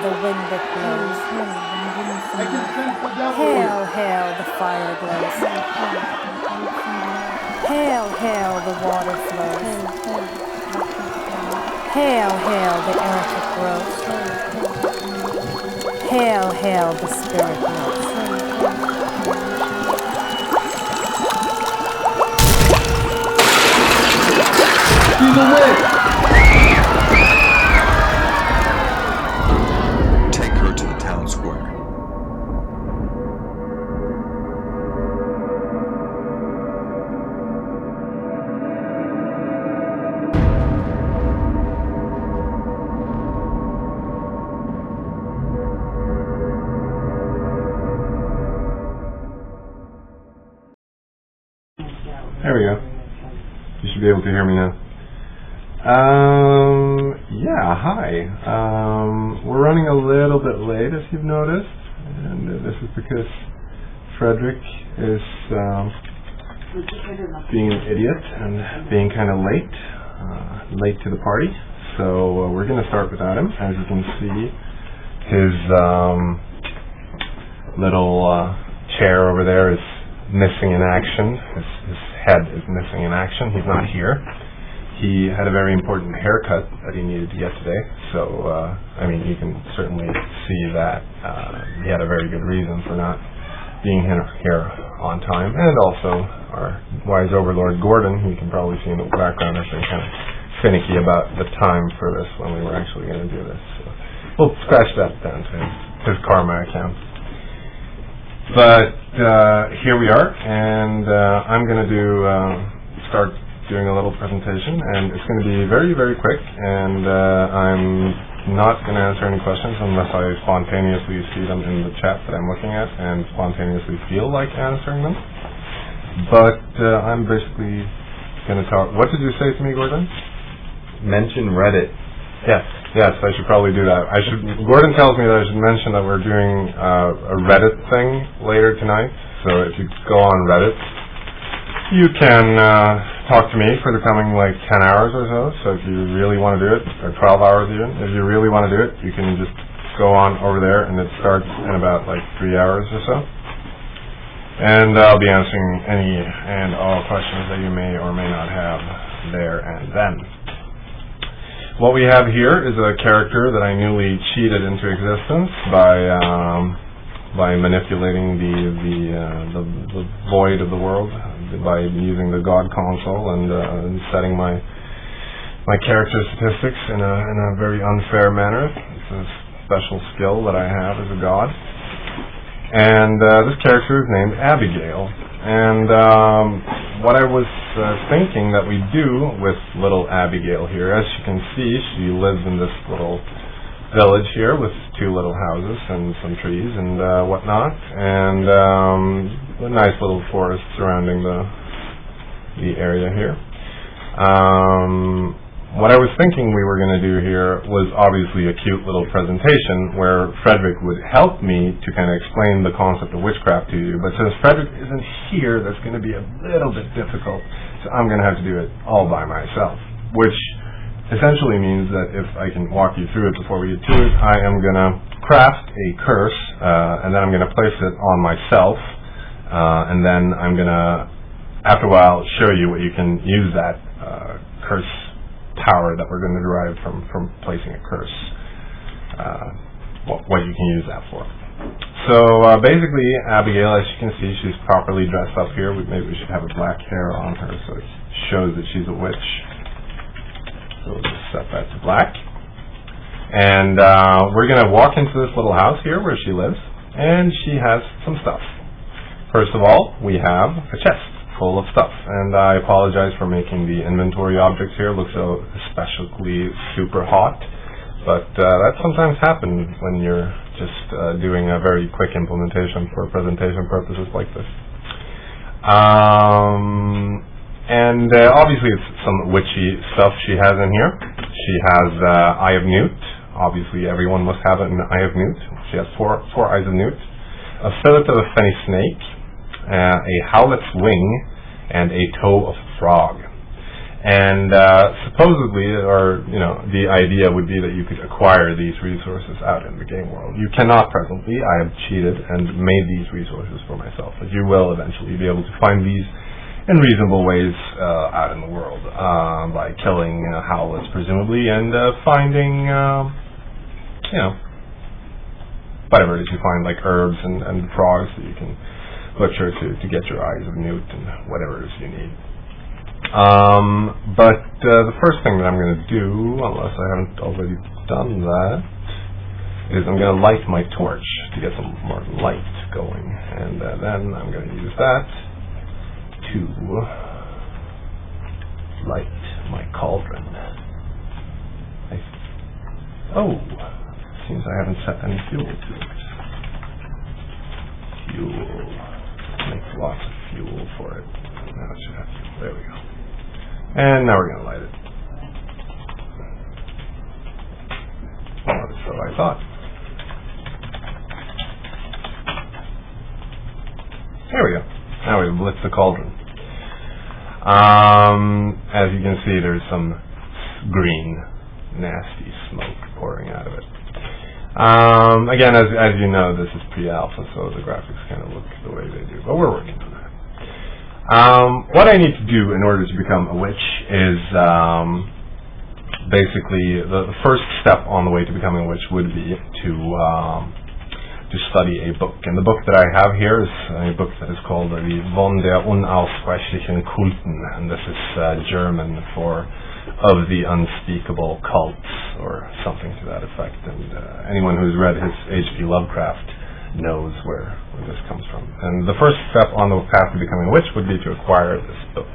the wind that blows. Hail, hail, the fire glows. Hail, hail, the water flows. Hail, hail, the earth grows. Hail, hail, the spirit knows. She's a witch! Take her to the town square. There we go. You should be able to hear me now. Yeah, hi. We're running a little bit late, as you've noticed, and this is because Frederick is being an idiot and being kind of late to the party. So we're going to start without him. As you can see, his little chair over there is missing in action. His head is missing in action. He's not here. He had a very important haircut that he needed to get today, so I mean, you can certainly see that he had a very good reason for not being here on time. And also our wise overlord Gordon, who you can probably see in the background, has been kind of finicky about the time for this when we were actually going to do this. So we'll scratch that down to his karma account. But here we are, and I'm going to start doing a little presentation, and it's going to be very, very quick, and I'm not going to answer any questions unless I spontaneously see them in the chat that I'm looking at and spontaneously feel like answering them. But I'm basically going to talk. What did you say to me, Gordon? Mention Reddit. Yes, I should probably do that. Gordon tells me that I should mention that we're doing a Reddit thing later tonight, so if you go on Reddit, you can talk to me for the coming like 10 hours or so. So if you really want to do it, or 12 hours even, if you really want to do it, you can just go on over there, and it starts in about like 3 hours or so. And I'll be answering any and all questions that you may or may not have there and then. What we have here is a character that I newly cheated into existence by manipulating the void of the world, by using the God console and setting my character statistics in a very unfair manner. It's a special skill that I have as a god. And this character is named Abigail. And what I was thinking that we do with little Abigail here, as you can see, she lives in this little village here with 2 little houses and some trees and whatnot, and a nice little forest surrounding the area here. What I was thinking we were going to do here was obviously a cute little presentation where Frederick would help me to kind of explain the concept of witchcraft to you, but since Frederick isn't here, that's going to be a little bit difficult, so I'm going to have to do it all by myself, which essentially means that if I can walk you through it before we get to it, I am going to craft a curse, and then I'm going to place it on myself, and then I'm going to, after a while, show you what you can use that curse power that we're going to derive from placing a curse, what you can use that for. So basically, Abigail, as you can see, she's properly dressed up here. Maybe we should have a black hair on her so it shows that she's a witch. So we'll just set that to black. And we're going to walk into this little house here where she lives, and she has some stuff. First of all, we have a chest full of stuff, and I apologize for making the inventory objects here look so especially super hot, but that sometimes happens when you're just doing a very quick implementation for presentation purposes like this. And obviously it's some witchy stuff she has in here. She has Eye of Newt. Obviously everyone must have an Eye of Newt. She has four eyes of Newt, a fillet of a fenny snake, a howlet's wing, and a toe of a frog. And supposedly, or the idea would be that you could acquire these resources out in the game world. You cannot presently. I have cheated and made these resources for myself, but you will eventually be able to find these in reasonable ways out in the world by killing howlets, presumably, and finding, whatever it is you find, like herbs and frogs that you can butcher to get your eyes of newt and whatever it is you need. But the first thing that I'm going to do, unless I haven't already done that, is I'm going to light my torch to get some more light going, and then I'm going to use that to light my cauldron. Seems I haven't set any fuel to it. Fuel. Make lots of fuel for it. Now it should have fuel. There we go. And now we're going to light it. Or so I thought. There we go. Now we've lit the cauldron. As you can see, there's some green, nasty smoke pouring out of it. Again, as you know, this is pre-alpha, so the graphics kind of look the way they do, but we're working on that. What I need to do in order to become a witch is basically the first step on the way to becoming a witch would be to study a book. And the book that I have here is a book that is called the Von der Unaussprechlichen Kulten, and this is German for of the unspeakable cults, or something to that effect. And anyone who's read his H.P. Lovecraft knows where this comes from. And the first step on the path to becoming a witch would be to acquire this book.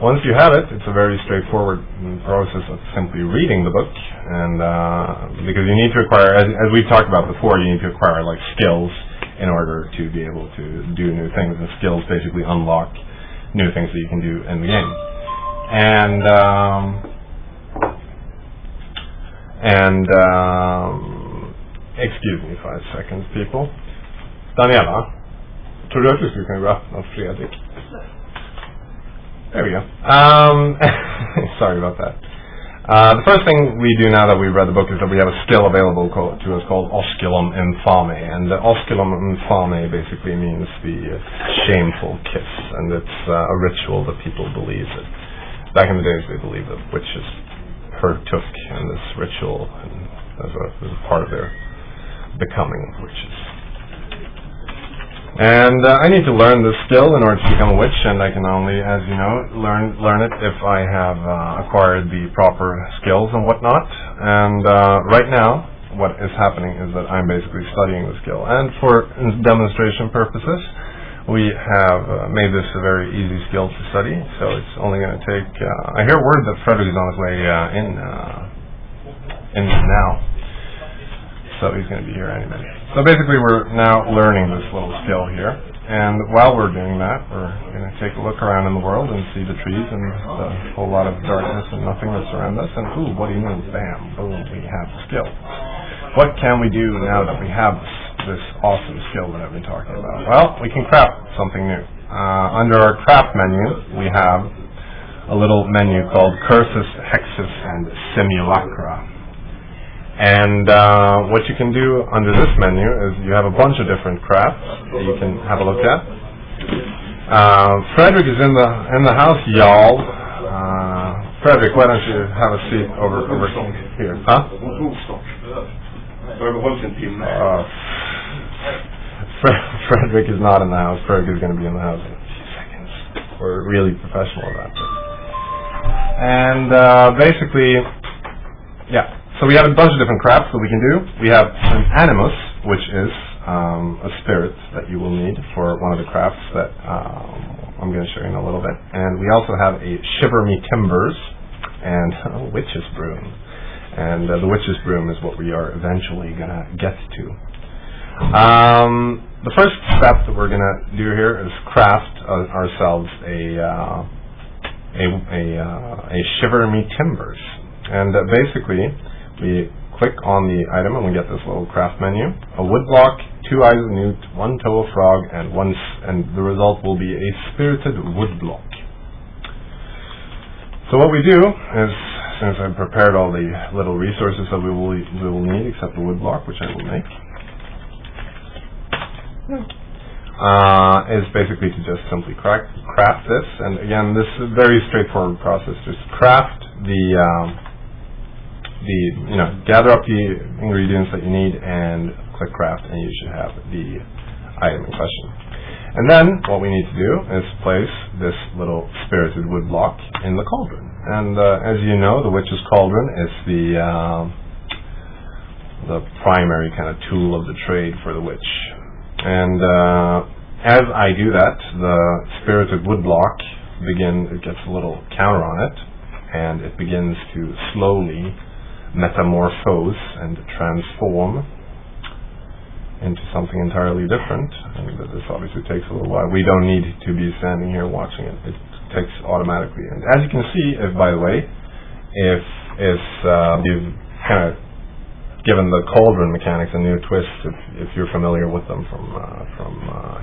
Once you have it, it's a very straightforward process of simply reading the book, and because you need to acquire, as we've talked about before, you need to acquire like skills in order to be able to do new things, and skills basically unlock new things that you can do in the game. And excuse me 5 seconds, people. Daniela, tror du att vi skulle kunna gå öppna Fredrik? There we go. Sorry about that. The first thing we do now that we've read the book is that we have a skill available to us called Osculum Infame, and Osculum Infame basically means the shameful kiss, and it's a ritual that people believe that back in the days they believed that witches partook in this ritual and as a part of their becoming witches. And I need to learn this skill in order to become a witch, and I can only, as you know, learn it if I have acquired the proper skills and whatnot. And right now, what is happening is that I'm basically studying the skill. And for demonstration purposes, we have made this a very easy skill to study, so it's only going to take... I hear word that Frederick is on his way in now, so he's going to be here any minute. So basically we're now learning this little skill here, and while we're doing that, we're going to take a look around in the world and see the trees and the whole lot of darkness and nothingness around us, and ooh, what do you know? Bam, boom, we have the skill. What can we do now that we have this awesome skill that I've been talking about? Well, we can craft something new. Under our craft menu, we have a little menu called Curses, Hexes, and Simulacra. And what you can do under this menu is you have a bunch of different crafts that you can have a look at. Frederick is in the house, y'all. Frederick, why don't you have a seat over here? Huh? Frederick is not in the house. Frederick is going to be in the house in a few seconds. We're really professional about this. And basically, yeah. So we have a bunch of different crafts that we can do. We have an animus, which is a spirit that you will need for one of the crafts that I'm going to show you in a little bit. And we also have a Shiver Me Timbers and a Witch's Broom. And the Witch's Broom is what we are eventually going to get to. The first step that we're going to do here is craft ourselves a Shiver Me Timbers. And basically, we click on the item and we get this little craft menu. A wood block, 2 eyes of newt, 1 toe of frog, and the result will be a spirited wood block. So what we do is, since I've prepared all the little resources that we will need, except the wood block, which I will make, is basically to just simply craft this. And again, this is a very straightforward process. Just craft gather up the ingredients that you need and click craft, and you should have the item in question. And then what we need to do is place this little spirited wood block in the cauldron. And as you know, the witch's cauldron is the primary kind of tool of the trade for the witch. And as I do that, the spirited wood block it gets a little counter on it, and it begins to slowly metamorphose and transform into something entirely different. And this obviously takes a little while. We don't need to be standing here watching it. It takes automatically. And as you can see, by the way, if you've kind of given the cauldron mechanics a new twist, if you're familiar with them from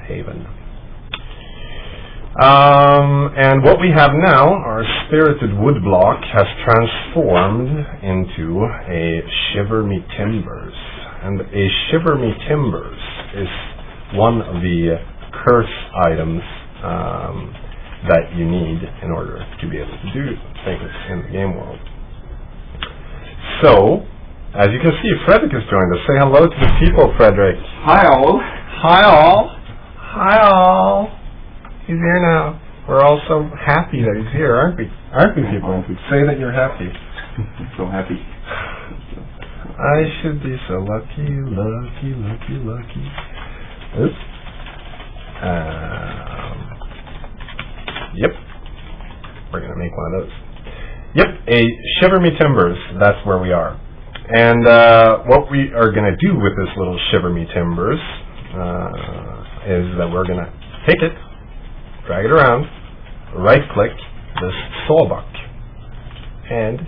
Haven. And what we have now, our spirited wood block has transformed into a Shiver Me Timbers. And a Shiver Me Timbers is one of the curse items that you need in order to be able to do things in the game world. So, as you can see, Frederick has joined us. Say hello to the people, Frederick. Hi all. Hi all. Hi all. He's here now. We're all so happy that he's here, aren't we? Aren't we, people? Say that you're happy. So happy. I should be so lucky, lucky, lucky, lucky. Oops. Yep. We're going to make one of those. Yep, a Shiver Me Timbers. That's where we are. And what we are going to do with this little Shiver Me Timbers is that we're going to take it, drag it around, right-click this sawbuck, and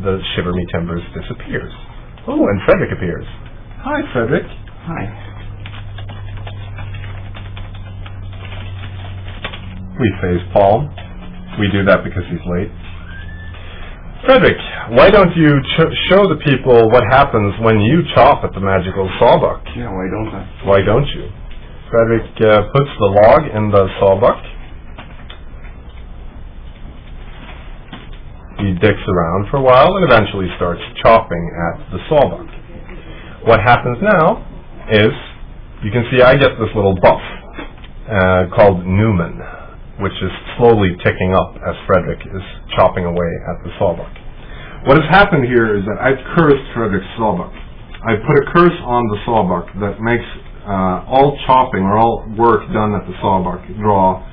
the Shiver Me Timbers disappears. Oh, and Frederick appears. Hi, Frederick. Hi. We phase Paul. We do that because he's late. Frederick, why don't you show the people what happens when you chop at the magical sawbuck? Yeah, why don't I? Why don't you? Frederick puts the log in the sawbuck. He dicks around for a while and eventually starts chopping at the sawbuck. What happens now is, you can see I get this little buff called Newman, which is slowly ticking up as Frederick is chopping away at the sawbuck. What has happened here is that I've cursed Frederick's sawbuck. I've put a curse on the sawbuck that makes all chopping or all work done at the sawbuck draw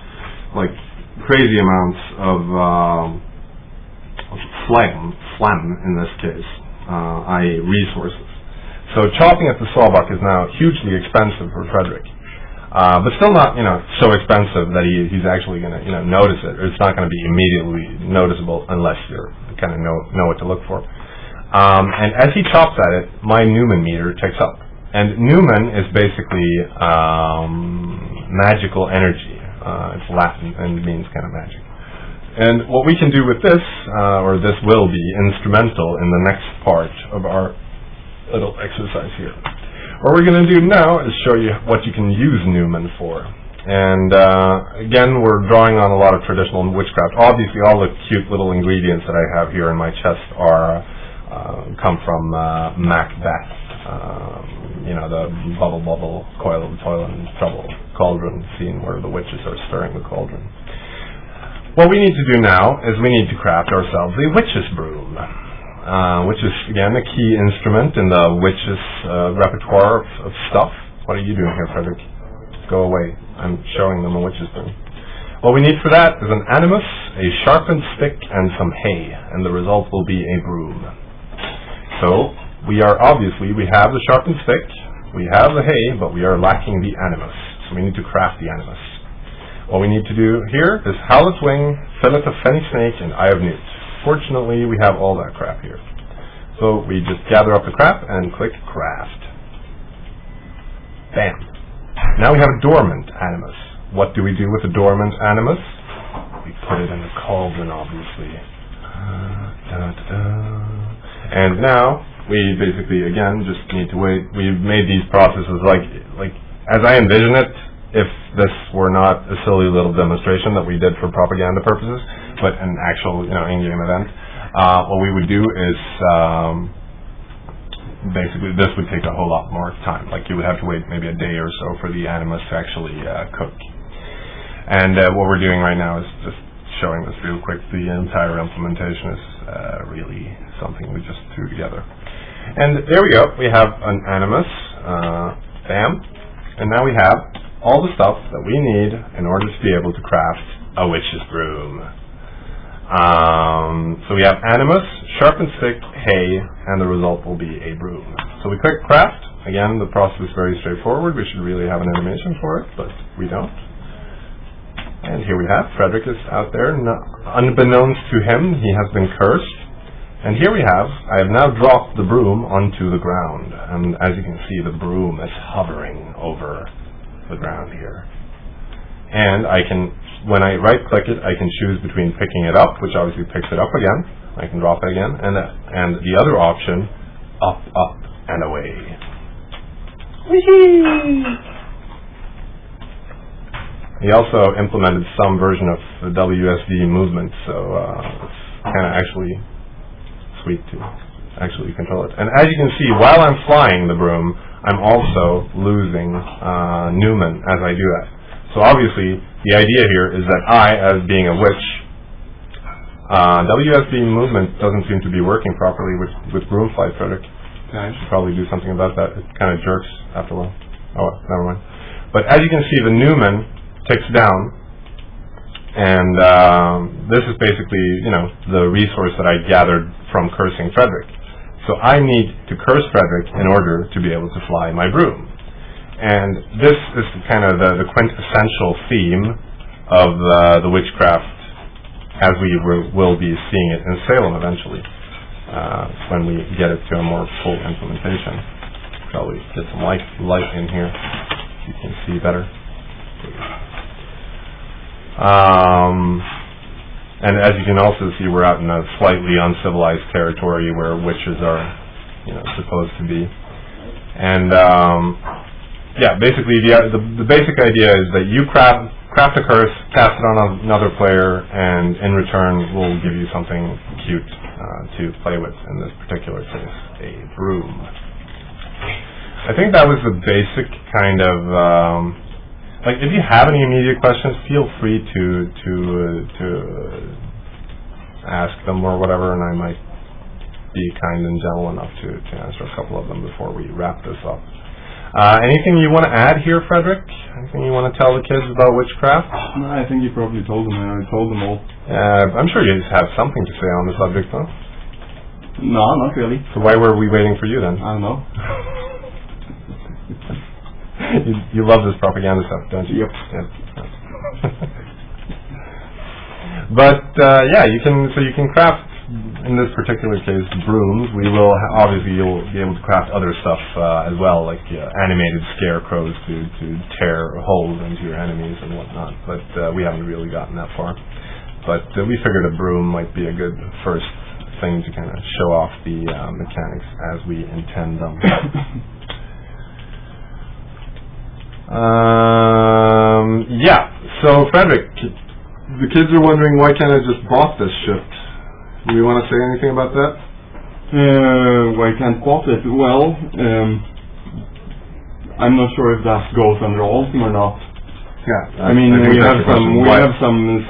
like crazy amounts of phlegm in this case, i.e. resources. So chopping at the sawbuck is now hugely expensive for Frederick. But still not, so expensive that he's actually going to, notice it. Or it's not going to be immediately noticeable unless you kind of know what to look for. And as he chops at it, my Newman meter ticks up. And Newman is basically magical energy. It's Latin and means kind of magic. And what we can do with this, or this will be instrumental in the next part of our little exercise here. What we're going to do now is show you what you can use Newman for. And again, we're drawing on a lot of traditional witchcraft. Obviously, all the cute little ingredients that I have here in my chest come from Macbeth. The bubble, coil of toil and trouble cauldron scene where the witches are stirring the cauldron. What we need to do now is we need to craft ourselves a witch's broom, which is, again, a key instrument in the witch's repertoire of stuff. What are you doing here, Frederick? Go away. I'm showing them a witch's broom. What we need for that is an animus, a sharpened stick, and some hay, and the result will be a broom. So, we have the sharpened stick, we have the hay, but we are lacking the animus. So we need to craft the animus. What we need to do here is Howlet's Wing, Fillet of Fenny Snake, and Eye of Newt. Fortunately, we have all that crap here. So we just gather up the crap and click Craft. Bam. Now we have a dormant animus. What do we do with the dormant animus? We put it in the cauldron, obviously. And now we basically again just need to wait. We've made these processes like as I envision it. If this were not a silly little demonstration that we did for propaganda purposes, but an actual in-game event, what we would do is basically this would take a whole lot more time. Like you would have to wait maybe a day or so for the animus to actually cook. And what we're doing right now is just showing this real quick. The entire implementation is really something we just threw together. And there we go. We have an animus, bam, and now we have all the stuff that we need in order to be able to craft a witch's broom. So we have animus, sharpened stick, hay, and the result will be a broom. So we click craft. Again, the process is very straightforward. We should really have an animation for it, but we don't. And here we have, Frederick is out there. Unbeknownst to him, he has been cursed. And here we have, I have now dropped the broom onto the ground. And as you can see, the broom is hovering over the ground here. And I can, when I right-click it, I can choose between picking it up, which obviously picks it up again. I can drop it again. And the other option, up, up, and away. Whee! He also implemented some version of the WSD movement, so it's kind of actually sweet to actually control it. And as you can see, while I'm flying the broom, I'm also losing Newman as I do that. So obviously, the idea here is that I, as being a witch, WSD movement doesn't seem to be working properly with broom flight, Frederick. Yeah, I should probably do something about that. It kind of jerks after a while. Oh, never mind. But as you can see, the Newman ticks down, and this is basically, the resource that I gathered from cursing Frederick. So I need to curse Frederick in order to be able to fly my broom. And this is kind of the quintessential theme of the witchcraft as we will be seeing it in Salem eventually, when we get it to a more full implementation. Probably get some light in here so you can see better. And as you can also see, we're out in a slightly uncivilized territory where witches are, supposed to be. And yeah, basically the basic idea is that you craft a curse, cast it on another player, and in return we'll give you something cute to play with. In this particular case, a broom. I think that was the basic kind of. Like, if you have any immediate questions, feel free to ask them or whatever, and I might be kind and gentle enough to answer a couple of them before we wrap this up. Anything you want to add here, Frederick? Anything you want to tell the kids about witchcraft? No, I think you probably told them. I told them all. I'm sure you have something to say on the subject, though. No, not really. So why were we waiting for you then? I don't know. You love this propaganda stuff, don't you? Yep. But yeah, you can craft, in this particular case, brooms. We will obviously you'll be able to craft other stuff as well, like animated scarecrows to tear holes into your enemies and whatnot. But we haven't really gotten that far. But we figured a broom might be a good first thing to kind of show off the mechanics as we intend them. Yeah, so Frederick, the kids are wondering why can't I just bought this shit. Do you want to say anything about that? Why can't bought it? Well, I'm not sure if that goes under Altum or not. Yeah, I mean, we have some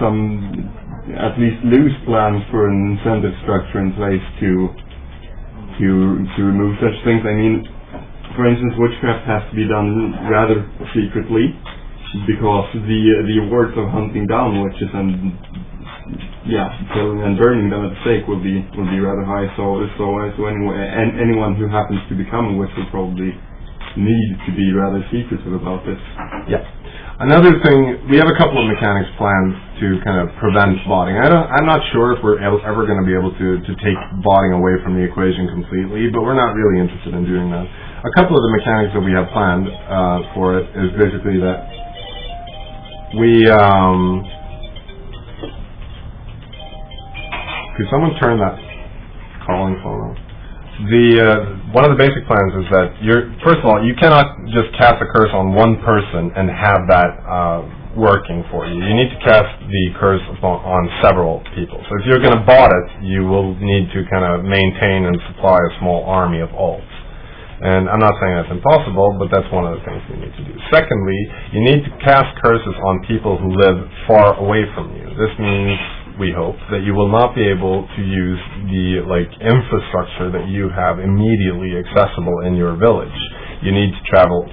at least loose plans for an incentive structure in place to remove such things. I mean, for instance, witchcraft has to be done rather secretly because the awards of hunting down witches and killing and burning them at the stake will be rather high. So anyway, and anyone who happens to become a witch will probably need to be rather secretive about this. Yeah. Another thing, we have a couple of mechanics planned to kind of prevent botting. I'm not sure if we're ever going to be able to take botting away from the equation completely, but we're not really interested in doing that. A couple of the mechanics that we have planned for it is basically that we Could someone turn that calling phone on? One of the basic plans is that first of all, you cannot just cast a curse on one person and have that working for you. You need to cast the curse on several people. So if you're going to bot it, you will need to kind of maintain and supply a small army of alts. And I'm not saying that's impossible, but that's one of the things you need to do. Secondly, you need to cast curses on people who live far away from you. This means, we hope, that you will not be able to use the infrastructure that you have immediately accessible in your village. You need to travel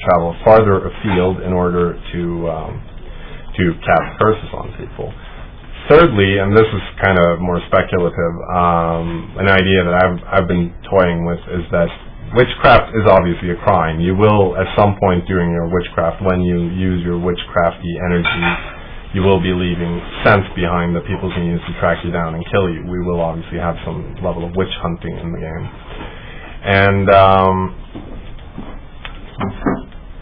farther afield in order to cast curses on people. Thirdly, and this is kind of more speculative, an idea that I've been toying with is that witchcraft is obviously a crime. You will, at some point during your witchcraft, when you use your witchcrafty energy, you will be leaving scents behind that people can use to track you down and kill you. We will obviously have some level of witch hunting in the game.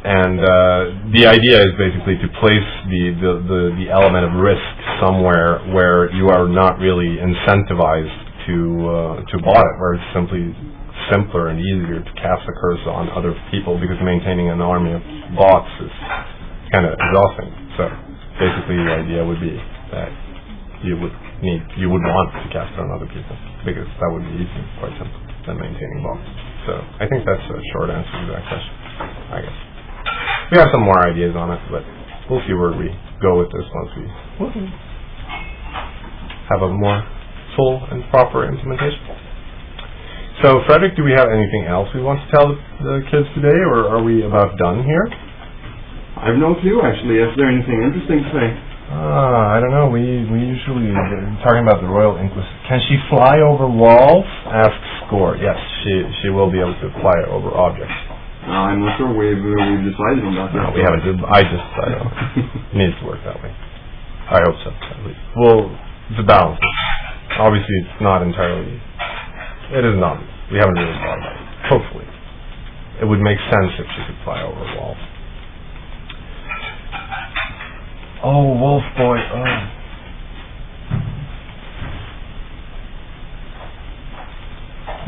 And the idea is basically to place the element of risk somewhere where you are not really incentivized to bot it, where it's simply simpler and easier to cast a curse on other people, because maintaining an army of bots is kind of exhausting. So basically the idea would be that you would want to cast it on other people, because that would be easier, quite simple, than maintaining bots. So I think that's a short answer to that question, I guess. We have some more ideas on it, but we'll see where we go with this once we have a more full and proper implementation. So, Frederick, do we have anything else we want to tell the kids today, or are we about done here? I have no clue, actually. Is there anything interesting to say? I don't know. We usually talking about the Royal Inquisition. Can she fly over walls? Asks Score. Yes, she will be able to fly over objects. I'm not sure we've decided on that. No, we haven't. I just decided on it. It needs to work that way. I hope so, at least. Well, it's a balance. Obviously, it's not entirely... It is not. We haven't really thought about it. Hopefully. It would make sense if she could fly over a wall. Oh, Wolf Boy. Oh.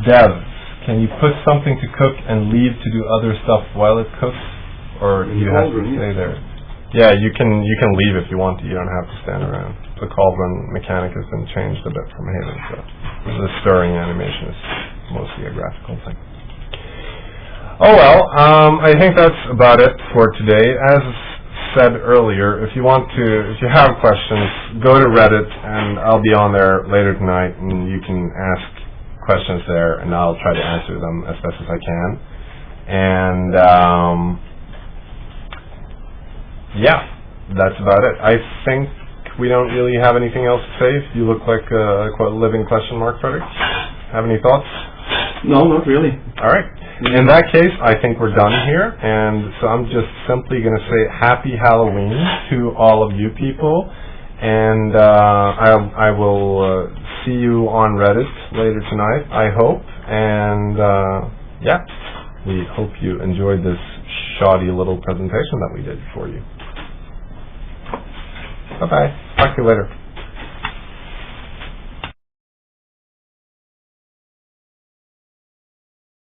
Dev, can you put something to cook and leave to do other stuff while it cooks? Or do you have to stay there? Yeah, you can leave if you want to. You don't have to stand around. The cauldron mechanic has been changed a bit from Haven, so the stirring animation is mostly a graphical thing. Oh well, I think that's about it for today. As said earlier, if you have questions, go to Reddit, and I'll be on there later tonight, and you can ask questions there, and I'll try to answer them as best as I can. And yeah, that's about it. I think we don't really have anything else to say. If you look like a living question mark, Frederick. Have any thoughts? No, not really. All right. In that case, I think we're done here, and so I'm just simply going to say Happy Halloween to all of you people, and I will see you on Reddit later tonight, I hope, and yeah, we hope you enjoyed this shoddy little presentation that we did for you. Bye-bye. Talk to you later.